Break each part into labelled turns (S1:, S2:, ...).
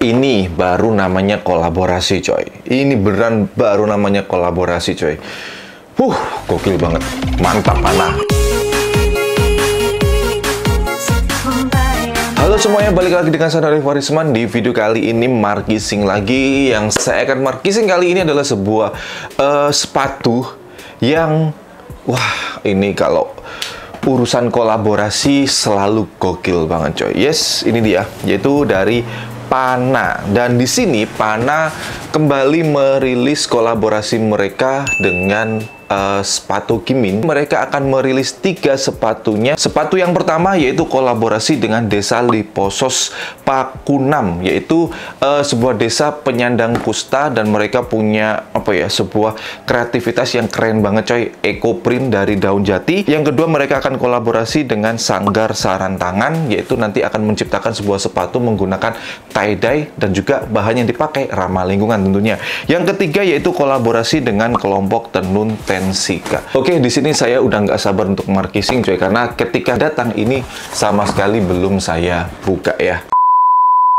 S1: Ini baru namanya kolaborasi, coy. Ini beneran baru namanya kolaborasi, coy. Gokil banget. Mantap, mana? Halo semuanya, balik lagi dengan saya Arif Warisman. Di video kali ini markising lagi. Yang saya akan markising kali ini adalah sebuah sepatu yang, wah, ini kalau urusan kolaborasi selalu gokil banget, coy. Yes, ini dia, yaitu dari Pana. Dan di sini Pana kembali merilis kolaborasi mereka dengan sepatu Kimin. Mereka akan merilis 3 sepatunya. Sepatu yang pertama yaitu kolaborasi dengan Desa Liposos Pakunam, yaitu sebuah desa penyandang kusta, dan mereka punya sebuah kreativitas yang keren banget, coy. Eco print dari daun jati. Yang kedua, mereka akan kolaborasi dengan Sanggar Sarantangan, yaitu nanti akan menciptakan sebuah sepatu menggunakan tie-dye dan juga bahan yang dipakai ramah lingkungan tentunya. Yang ketiga yaitu kolaborasi dengan kelompok tenun Tensika. Oke, di sini saya udah nggak sabar untuk markising, coy, karena ketika datang ini sama sekali belum saya buka ya.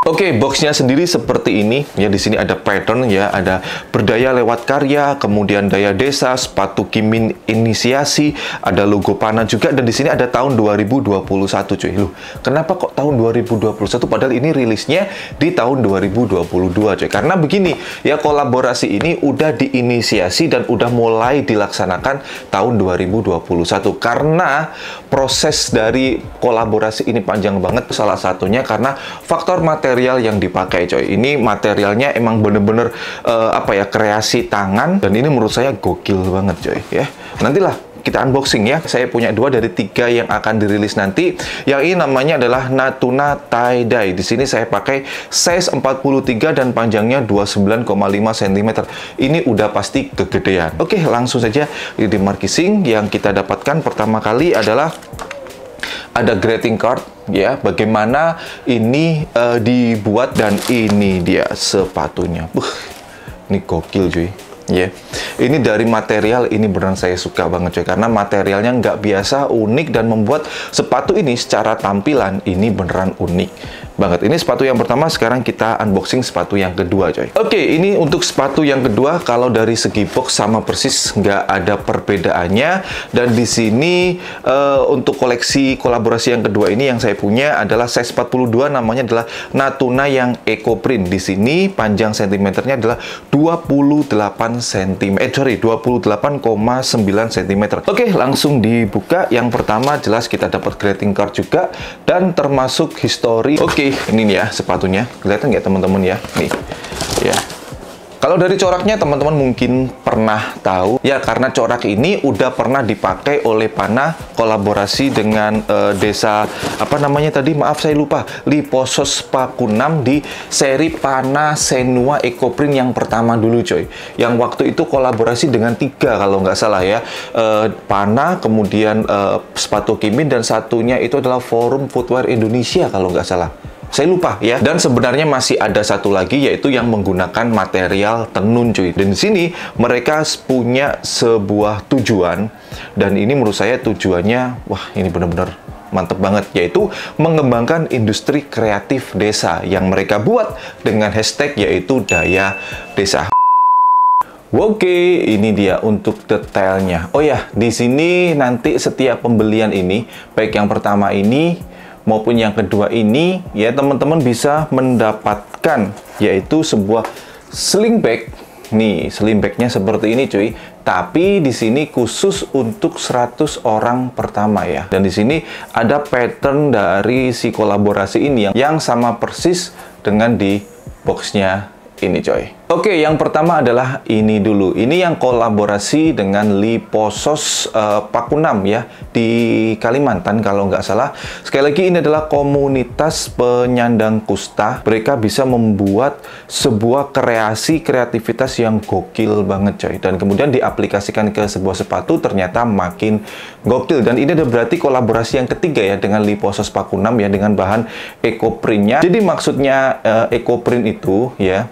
S1: Oke, boxnya sendiri seperti ini ya. Di sini ada pattern ya, ada berdaya lewat karya, kemudian daya desa, sepatu Kimin inisiasi, ada logo Pana juga, dan di sini ada tahun 2021, cuy. Loh, kenapa kok tahun 2021 padahal ini rilisnya di tahun 2022, cuy? Karena begini ya, kolaborasi ini udah diinisiasi dan udah mulai dilaksanakan tahun 2021. Karena proses dari kolaborasi ini panjang banget, salah satunya karena faktor materi yang dipakai, coy. Ini materialnya emang bener-bener kreasi tangan, dan ini menurut saya gokil banget, coy, ya. Nantilah kita unboxing ya. Saya punya 2 dari 3 yang akan dirilis nanti. Yang ini namanya adalah Natuna Tie Dye. Di sini saya pakai size 43 dan panjangnya 29,5 cm. Ini udah pasti kegedean. Oke, langsung saja di markising. Yang kita dapatkan pertama kali adalah ada greeting card ya, bagaimana ini dibuat, dan ini dia sepatunya. Ini gokil, cuy. Ya, ini dari material ini beneran saya suka banget, coy, karena materialnya nggak biasa, unik, dan membuat sepatu ini secara tampilan ini beneran unik banget. Ini sepatu yang pertama, sekarang kita unboxing sepatu yang kedua, coy. Oke, ini untuk sepatu yang kedua. Kalau dari segi box sama persis, nggak ada perbedaannya. Dan di sini untuk koleksi kolaborasi yang kedua ini yang saya punya adalah size 42, namanya adalah Natuna yang Eco Print. Di sini panjang sentimeternya adalah 28,9 cm. Oke, langsung dibuka. Yang pertama jelas kita dapat greeting card juga, dan termasuk history. Oke, ini nih ya sepatunya. Kelihatan nggak teman-teman ya? Nih, ya. Kalau dari coraknya teman-teman mungkin pernah tahu ya, karena corak ini udah pernah dipakai oleh Pana kolaborasi dengan desa maaf saya lupa, Liposos Pakunam di seri Pana Senua Eco Print yang pertama dulu, coy. Yang waktu itu kolaborasi dengan 3 kalau nggak salah ya, Pana, kemudian sepatu Kimin, dan satunya itu adalah Forum Footwear Indonesia kalau nggak salah. Saya lupa ya. Dan sebenarnya masih ada satu lagi, yaitu yang menggunakan material tenun, cuy. Dan di sini mereka punya sebuah tujuan, dan ini menurut saya tujuannya, wah, ini benar-benar mantep banget, yaitu mengembangkan industri kreatif desa yang mereka buat dengan hashtag yaitu Daya Desa. Oke, ini dia untuk detailnya. Oh ya, di sini nanti setiap pembelian ini, baik yang pertama ini maupun yang kedua ini ya, teman-teman bisa mendapatkan yaitu sebuah sling bag. Nih, sling bagnya seperti ini, cuy. Tapi di sini khusus untuk 100 orang pertama ya. Dan di sini ada pattern dari si kolaborasi ini yang sama persis dengan di boxnya ini, coy. Oke, yang pertama adalah ini dulu. Ini yang kolaborasi dengan Liposos Pakunam ya, di Kalimantan kalau nggak salah. Sekali lagi, ini adalah komunitas penyandang kusta. Mereka bisa membuat sebuah kreativitas yang gokil banget, coy. Dan kemudian diaplikasikan ke sebuah sepatu, ternyata makin gokil. Dan ini ada berarti kolaborasi yang ketiga ya dengan Liposos Pakunam ya, dengan bahan eco printnya. Jadi maksudnya eco print itu ya,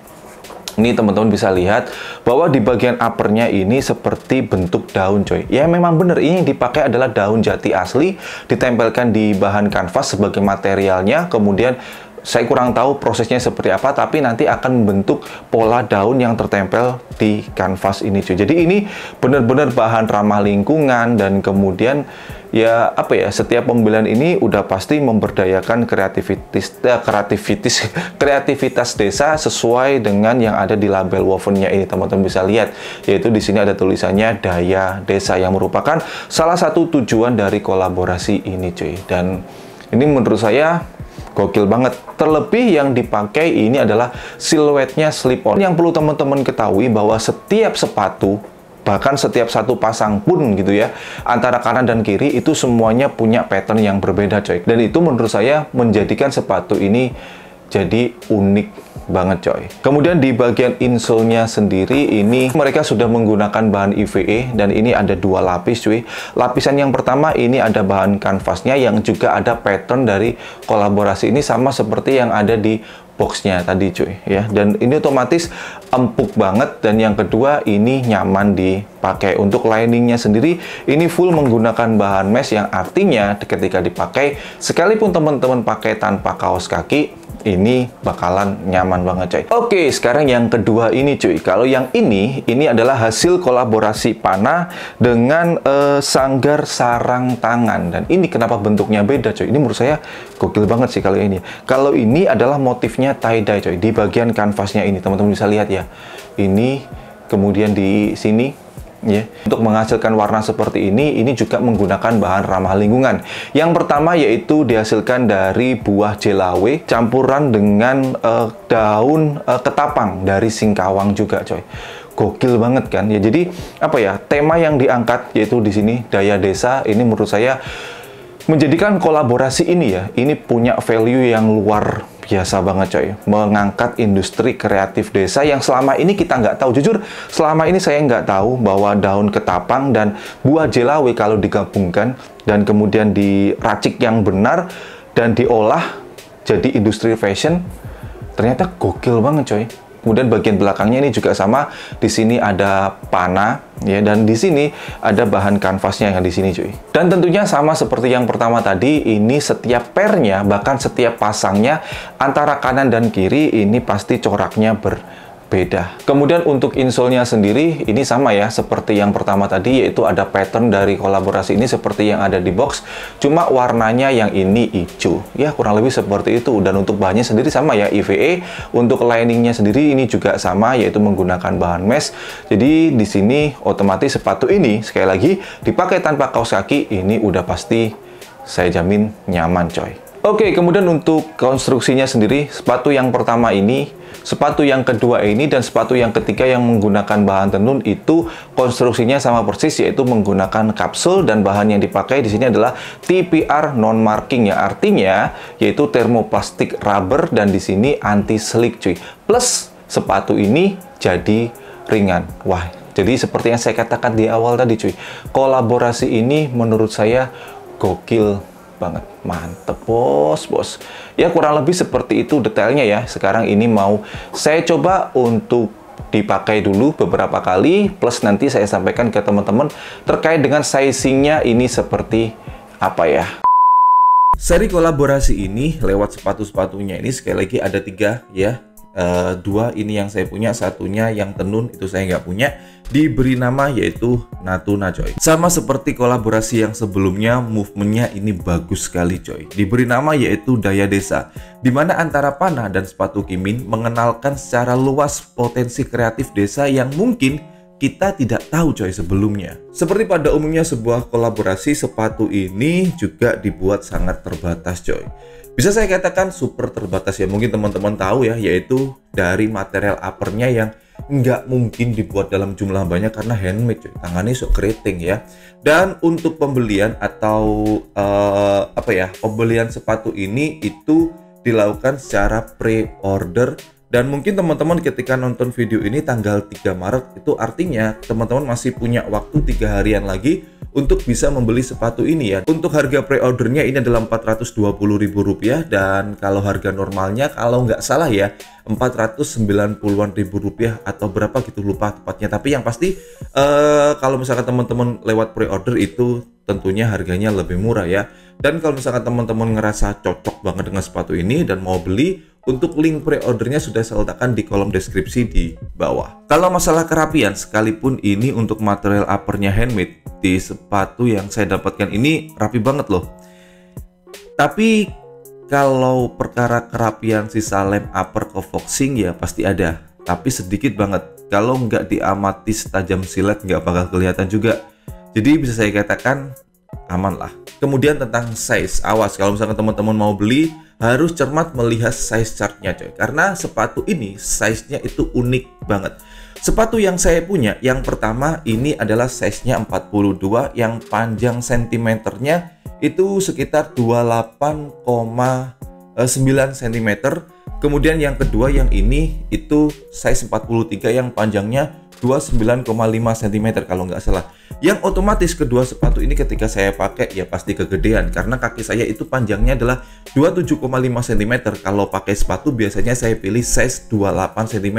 S1: ini teman-teman bisa lihat bahwa di bagian uppernya ini seperti bentuk daun, coy. Ya memang bener, ini yang dipakai adalah daun jati asli, ditempelkan di bahan kanvas sebagai materialnya, kemudian Saya kurang tahu prosesnya seperti apa, tapi nanti akan membentuk pola daun yang tertempel di kanvas ini, cuy. Jadi ini benar-benar bahan ramah lingkungan, dan kemudian ya apa ya, setiap pembelian ini udah pasti memberdayakan kreativitas desa sesuai dengan yang ada di label wovennya ini, teman-teman bisa lihat, yaitu di sini ada tulisannya Daya Desa, yang merupakan salah satu tujuan dari kolaborasi ini, cuy. Dan ini menurut saya gokil banget. Terlebih yang dipakai ini adalah siluetnya slip-on. Yang perlu teman-teman ketahui bahwa setiap sepatu, bahkan setiap satu pasang pun gitu ya, antara kanan dan kiri itu semuanya punya pattern yang berbeda, coy. Dan itu menurut saya menjadikan sepatu ini jadi unik banget, coy. Kemudian di bagian insole-nya sendiri ini mereka sudah menggunakan bahan EVA, dan ini ada 2 lapis, cuy. Lapisan yang pertama ini ada bahan kanvasnya yang juga ada pattern dari kolaborasi ini, sama seperti yang ada di boxnya tadi, cuy, ya. Dan ini otomatis empuk banget. Dan yang kedua ini nyaman dipakai. Untuk liningnya sendiri ini full menggunakan bahan mesh, yang artinya ketika dipakai, sekalipun teman-teman pakai tanpa kaos kaki, ini bakalan nyaman banget, coy. Oke, sekarang yang kedua ini, cuy. Kalau yang ini adalah hasil kolaborasi panah dengan sanggar sarang tangan. Dan ini kenapa bentuknya beda, coy? Ini menurut saya gokil banget sih kalau ini. Kalau ini adalah motifnya tie-dye, coy. Di bagian kanvasnya ini, teman-teman bisa lihat ya. Ini, kemudian di sini, ya, untuk menghasilkan warna seperti ini juga menggunakan bahan ramah lingkungan. Yang pertama yaitu dihasilkan dari buah jelawe campuran dengan daun ketapang dari singkawang juga, coy. Gokil banget kan ya. Jadi apa ya, tema yang diangkat yaitu di sini Daya Desa, ini menurut saya menjadikan kolaborasi ini ya, ini punya value yang luar biasa banget, coy. Mengangkat industri kreatif desa yang selama ini kita nggak tahu. Jujur, selama ini saya nggak tahu bahwa daun ketapang dan buah jelawe kalau digabungkan dan kemudian diracik yang benar dan diolah jadi industri fashion, ternyata gokil banget, coy. Kemudian bagian belakangnya ini juga sama. Di sini ada panah ya, dan di sini ada bahan kanvasnya yang di sini, cuy. Dan tentunya sama seperti yang pertama tadi, ini setiap pairnya, bahkan setiap pasangnya antara kanan dan kiri ini pasti coraknya berbeda. Kemudian untuk insole-nya sendiri ini sama ya seperti yang pertama tadi, yaitu ada pattern dari kolaborasi ini seperti yang ada di box, cuma warnanya yang ini hijau. Ya, kurang lebih seperti itu. Dan untuk bahannya sendiri sama ya, EVA. Untuk liningnya sendiri ini juga sama, yaitu menggunakan bahan mesh. Jadi di sini otomatis sepatu ini sekali lagi dipakai tanpa kaos kaki, ini udah pasti saya jamin nyaman, coy. Oke, kemudian untuk konstruksinya sendiri, sepatu yang pertama ini, sepatu yang kedua ini, dan sepatu yang ketiga yang menggunakan bahan tenun itu konstruksinya sama persis, yaitu menggunakan kapsul, dan bahan yang dipakai di sini adalah TPR non marking ya, artinya yaitu termoplastik rubber, dan di sini anti slick, cuy. Plus sepatu ini jadi ringan. Wah, jadi seperti yang saya katakan di awal tadi, cuy, kolaborasi ini menurut saya gokil banget, mantep bos. Ya kurang lebih seperti itu detailnya ya. Sekarang ini mau saya coba untuk dipakai dulu beberapa kali, plus nanti saya sampaikan ke teman-teman terkait dengan sizingnya ini seperti apa ya. Seri kolaborasi ini lewat sepatu-sepatunya ini sekali lagi ada 3 ya. 2 ini yang saya punya, satunya yang tenun itu saya nggak punya. Diberi nama yaitu Natuna, coy. Sama seperti kolaborasi yang sebelumnya, movementnya ini bagus sekali, coy. Diberi nama yaitu Daya Desa, dimana antara panah dan sepatu Kimin mengenalkan secara luas potensi kreatif desa yang mungkin kita tidak tahu, coy, sebelumnya. Seperti pada umumnya sebuah kolaborasi, sepatu ini juga dibuat sangat terbatas, coy. Bisa saya katakan super terbatas ya, mungkin teman-teman tahu ya, yaitu dari material uppernya yang nggak mungkin dibuat dalam jumlah banyak karena handmade, coy. Tangannya sok keriting ya. Dan untuk pembelian atau pembelian sepatu ini itu dilakukan secara pre-order Dan mungkin teman-teman ketika nonton video ini tanggal 3 Maret, itu artinya teman-teman masih punya waktu 3 harian lagi untuk bisa membeli sepatu ini ya. Untuk harga pre-ordernya ini adalah Rp420.000, dan kalau harga normalnya kalau nggak salah ya Rp490-an atau berapa gitu, lupa tepatnya. Tapi yang pasti kalau misalkan teman-teman lewat pre-order itu tentunya harganya lebih murah ya. Dan kalau misalkan teman-teman ngerasa cocok banget dengan sepatu ini dan mau beli, untuk link pre-ordernya sudah saya letakkan di kolom deskripsi di bawah. Kalau masalah kerapian, sekalipun ini untuk material uppernya handmade, di sepatu yang saya dapatkan ini rapi banget loh. Tapi kalau perkara kerapian sisa lem upper ke foxing ya pasti ada, tapi sedikit banget. Kalau nggak diamati setajam silet nggak bakal kelihatan juga. Jadi bisa saya katakan aman lah. Kemudian tentang size, awas kalau misalkan teman-teman mau beli harus cermat melihat size chartnya coy, karena sepatu ini size-nya itu unik banget. Sepatu yang saya punya yang pertama ini adalah size-nya 42, yang panjang sentimeternya itu sekitar 28,9 cm. Kemudian yang kedua yang ini itu size 43 yang panjangnya 29,5 cm kalau nggak salah. Yang otomatis kedua sepatu ini ketika saya pakai ya pasti kegedean, karena kaki saya itu panjangnya adalah 27,5 cm. Kalau pakai sepatu biasanya saya pilih size 28 cm,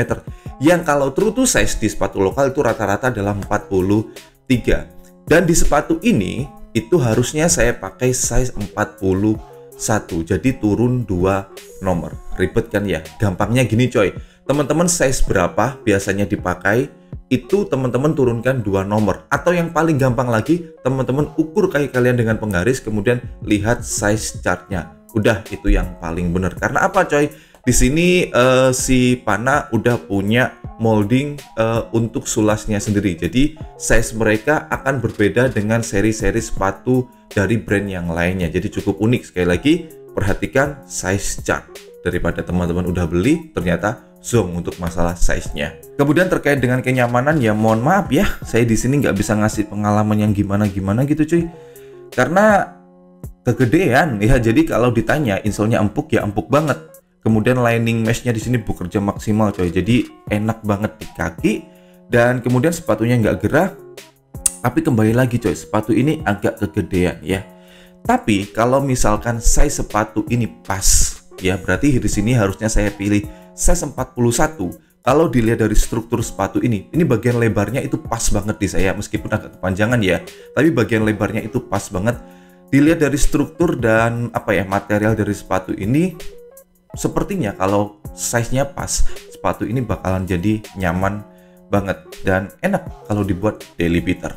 S1: yang kalau true to size di sepatu lokal itu rata-rata adalah 43. Dan di sepatu ini itu harusnya saya pakai size 41, jadi turun 2 nomor. Ribet kan ya? Gampangnya gini coy, teman-teman size berapa biasanya dipakai, itu teman-teman turunkan 2 nomor. Atau yang paling gampang lagi, teman-teman ukur kaki kalian dengan penggaris, kemudian lihat size chartnya. Udah, itu yang paling benar. Karena apa coy? Di sini si Pana udah punya molding untuk sulasnya sendiri. Jadi size mereka akan berbeda dengan seri-seri sepatu dari brand yang lainnya. Jadi cukup unik. Sekali lagi, perhatikan size chart. Daripada teman-teman udah beli, ternyata zonk untuk masalah size-nya. Kemudian terkait dengan kenyamanan ya mohon maaf ya, saya di sini nggak bisa ngasih pengalaman yang gimana-gimana gitu cuy. Karena kegedean ya, jadi kalau ditanya insole-nya empuk ya empuk banget. Kemudian lining mesh-nya di sini bekerja maksimal coy, jadi enak banget di kaki. Dan kemudian sepatunya nggak gerah. Tapi kembali lagi coy, sepatu ini agak kegedean ya. Tapi kalau misalkan size sepatu ini pas ya, berarti di sini harusnya saya pilih size 41. Kalau dilihat dari struktur sepatu ini bagian lebarnya itu pas banget di saya, meskipun agak kepanjangan ya, tapi bagian lebarnya itu pas banget. Dilihat dari struktur dan material dari sepatu ini, sepertinya kalau size-nya pas, sepatu ini bakalan jadi nyaman banget dan enak kalau dibuat daily beater.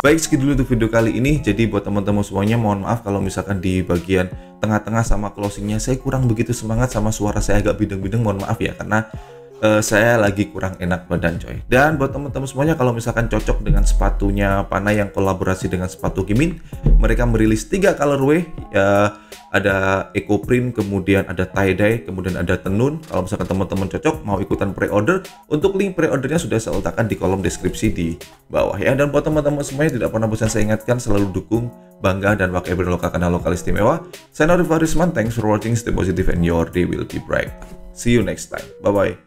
S1: Baik, segitu dulu untuk video kali ini. Jadi buat teman-teman semuanya, mohon maaf kalau misalkan di bagian tengah-tengah sama closingnya saya kurang begitu semangat, sama suara saya agak bideng-bideng, mohon maaf ya, karena saya lagi kurang enak badan coy. Dan buat teman-teman semuanya, kalau misalkan cocok dengan sepatunya Pana yang kolaborasi dengan sepatu Gimin, mereka merilis 3 colorway ya, ada eco print, kemudian ada tie dye, kemudian ada tenun. Kalau misalkan teman-teman cocok mau ikutan pre-order, untuk link pre-ordernya sudah saya letakkan di kolom deskripsi di bawah ya. Dan buat teman-teman semuanya, tidak pernah bosan saya ingatkan, selalu dukung, bangga, dan pakai brand lokal kanal lokal istimewa. Saya Nori Farisman, thanks for watching, stay positive and your day will be bright. See you next time, bye bye.